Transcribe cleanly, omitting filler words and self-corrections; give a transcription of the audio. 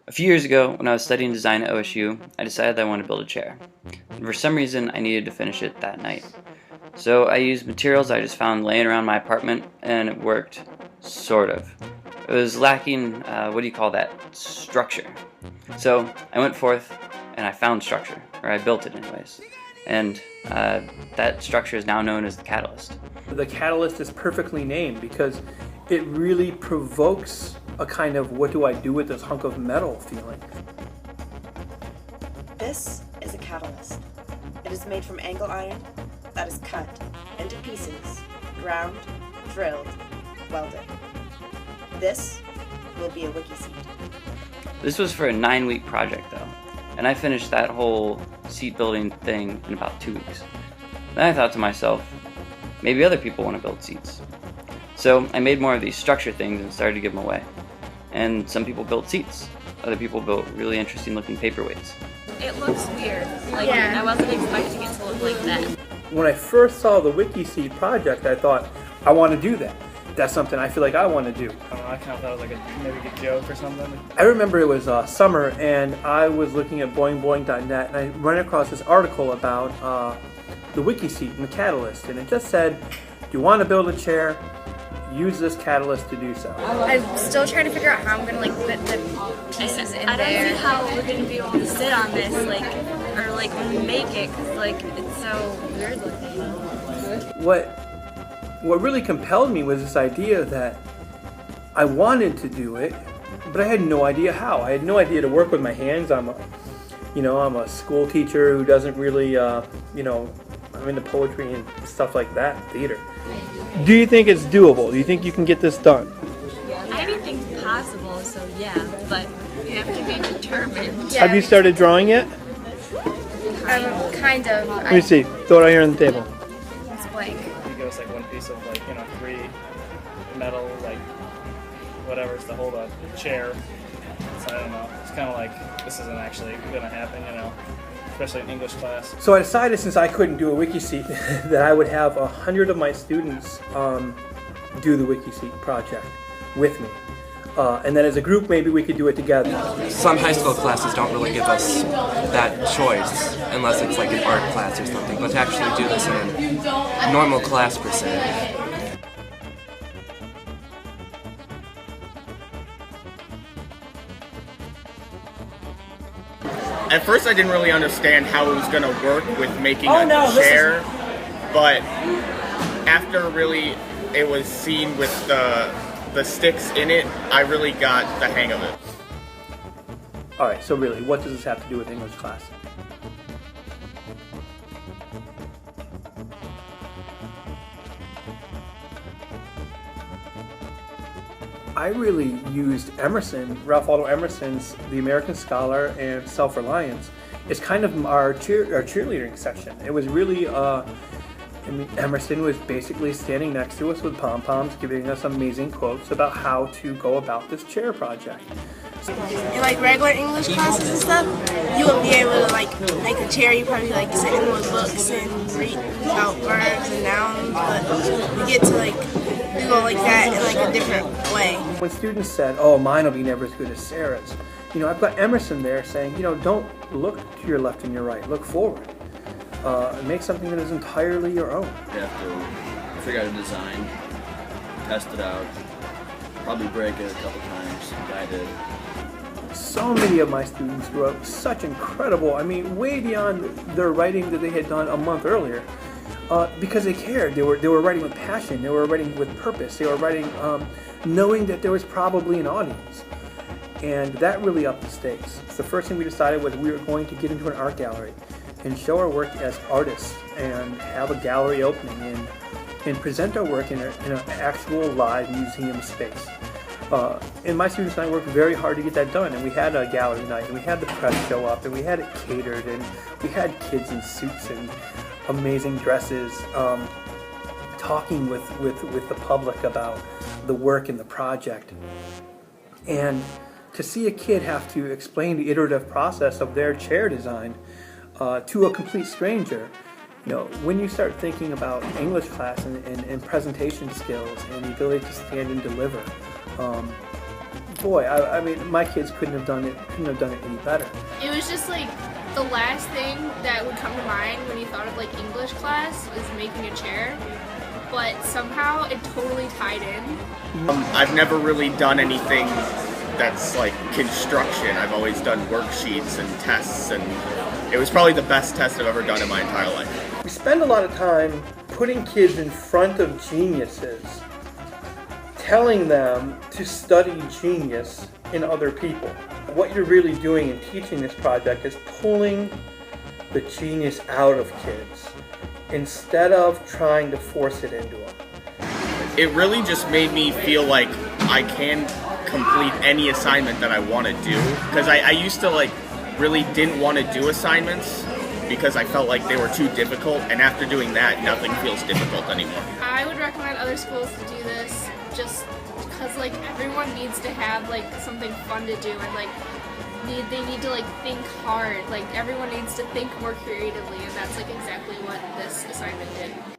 A few years ago, when I was studying design at OSU, I decided that I wanted to build a chair. And for some reason, I needed to finish it that night. So I used materials I just found laying around my apartment, and it worked. Sort of. It was lacking, structure. So I went forth, and I found structure, or I built it anyways. And that structure is now known as the catalyst. The catalyst is perfectly named because it really provokes a kind of what do I do with this hunk of metal feeling. This is a catalyst. It is made from angle iron that is cut into pieces, ground, drilled, welded. This will be a WikiSeat. This was for a 9-week project though, and I finished that whole seat building thing in about 2 weeks. Then I thought to myself, maybe other people want to build seats. So I made more of these structure things and started to give them away. And some people built seats. Other people built really interesting looking paperweights. It looks weird. I wasn't expecting it to look like that. When I first saw the WikiSeat project, I thought, I want to do that. That's something I feel like I want to do. I don't know, I kind of thought it was like maybe a joke or something. I remember it was summer and I was looking at boingboing.net and I ran across this article about the WikiSeat and the catalyst, and it just said, do you want to build a chair? Use this catalyst to do so. I'm still trying to figure out how I'm going to put the pieces in there. I don't see how we're going to be able to sit on this, or when we make it, because it's so weird looking. What really compelled me was this idea that I wanted to do it, but I had no idea how. I had no idea to work with my hands. I'm a school teacher who doesn't really, I'm into poetry and stuff like that, theater. Do you think it's doable? Do you think you can get this done? Anything's possible, so yeah, but you have to be determined. Yeah. Have you started drawing yet? Kind of. Let me see. Throw it out here on the table. It's blank. You give us one piece of 3 metal, whatever, to hold a chair. So I don't know. It's kind of this isn't actually going to happen, especially in English class. So I decided, since I couldn't do a WikiSeat, that I would have 100 of my students do the WikiSeat project with me. And then as a group, maybe we could do it together. Some high school classes don't really give us that choice, unless it's an art class or something, but to actually do this in a normal class per se. At first I didn't really understand how it was going to work with making a chair, but after really it was seen with the sticks in it, I really got the hang of it. Alright, so really, what does this have to do with English class? I really used Emerson, Ralph Waldo Emerson's The American Scholar and Self-Reliance, as kind of our cheerleading section. It was really, Emerson was basically standing next to us with pom-poms, giving us amazing quotes about how to go about this chair project. In regular English classes and stuff, you wouldn't be able to make a chair. You probably sitting with books and read about verbs and nouns, but you get to do go like that in a different way. When students said, "Oh, mine will be never as good as Sarah's," I've got Emerson there saying, don't look to your left and your right, look forward. Make something that is entirely your own. You have to figure out a design, test it out, probably break it a couple times, I did. So many of my students wrote such incredible, way beyond their writing that they had done a month earlier, because they cared. They were writing with passion, they were writing with purpose, they were writing knowing that there was probably an audience. And that really upped the stakes. So the first thing we decided was we were going to get into an art gallery and show our work as artists and have a gallery opening and present our work in an actual live museum space. And my students and I worked very hard to get that done, and we had a gallery night, and we had the press show up, and we had it catered, and we had kids in suits and amazing dresses talking with the public about the work and the project. And to see a kid have to explain the iterative process of their chair design to a complete stranger, when you start thinking about English class and presentation skills and the ability to stand and deliver, boy, I mean, my kids couldn't have done it any better. It was just like the last thing that would come to mind when you thought of like English class was making a chair, but somehow it totally tied in. I've never really done anything that's like construction. I've always done worksheets and tests, and it was probably the best test I've ever done in my entire life. We spend a lot of time putting kids in front of geniuses, telling them to study genius in other people. What you're really doing in teaching this project is pulling the genius out of kids instead of trying to force it into them. It really just made me feel like I can complete any assignment that I want to do, because I used to like really didn't want to do assignments because I felt like they were too difficult, and after doing that, nothing feels difficult anymore. I would recommend other schools to do this just because like everyone needs to have like something fun to do, and like they need to like think hard. Like everyone needs to think more creatively, and that's like exactly what this assignment did.